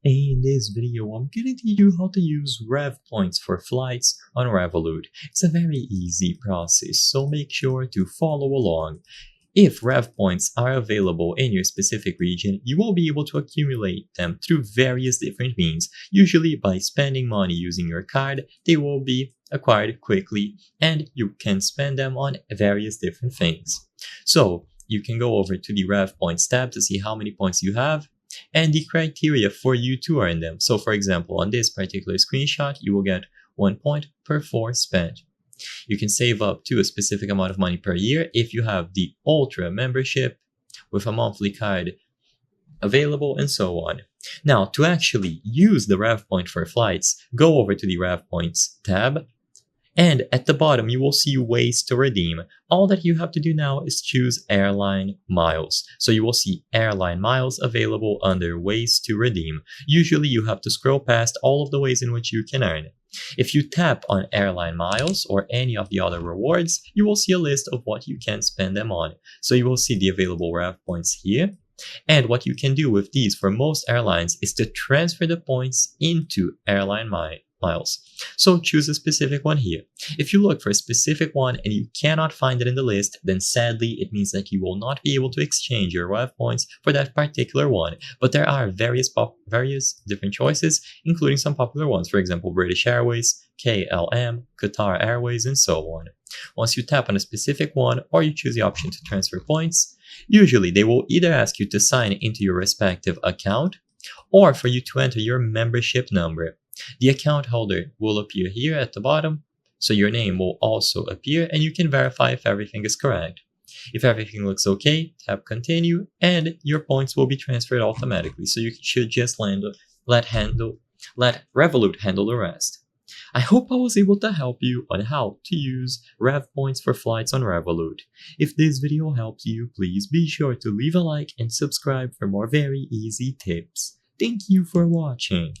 In this video, I'm gonna teach you how to use Rev points for flights on Revolut. It's a very easy process, so make sure to follow along. If Rev points are available in your specific region, you will be able to accumulate them through various different means. Usually by spending money using your card, they will be acquired quickly and you can spend them on various different things. So you can go over to the Rev points tab to see how many points you have and the criteria for you to earn them. So for example, on this particular screenshot, you will get 1 point per 4 spent. You can save up to a specific amount of money per year if you have the Ultra membership with a monthly card available and so on. Now, to actually use the Rev point for flights, go over to the Rev points tab, and at the bottom you will see ways to redeem. All that you have to do now is choose airline miles. So you will see airline miles available under ways to redeem. Usually you have to scroll past all of the ways in which you can earn. If you tap on airline miles or any of the other rewards, you will see a list of what you can spend them on. So you will see the available Rev points here. And what you can do with these for most airlines is to transfer the points into airline miles. So choose a specific one here. If you look for a specific one and you cannot find it in the list, then sadly it means that you will not be able to exchange your Rev points for that particular one. But there are various different choices, including some popular ones, for example British Airways, KLM, Qatar Airways, and so on. Once you tap on a specific one or you choose the option to transfer points, usually they will either ask you to sign into your respective account or for you to enter your membership number. The account holder will appear here at the bottom, so your name will also appear and you can verify if everything is correct. If everything looks okay, tap continue and your points will be transferred automatically, so you should just let Revolut handle the rest. I hope I was able to help you on how to use Rev points for flights on Revolut. If this video helps you, please be sure to leave a like and subscribe for more very easy tips. Thank you for watching.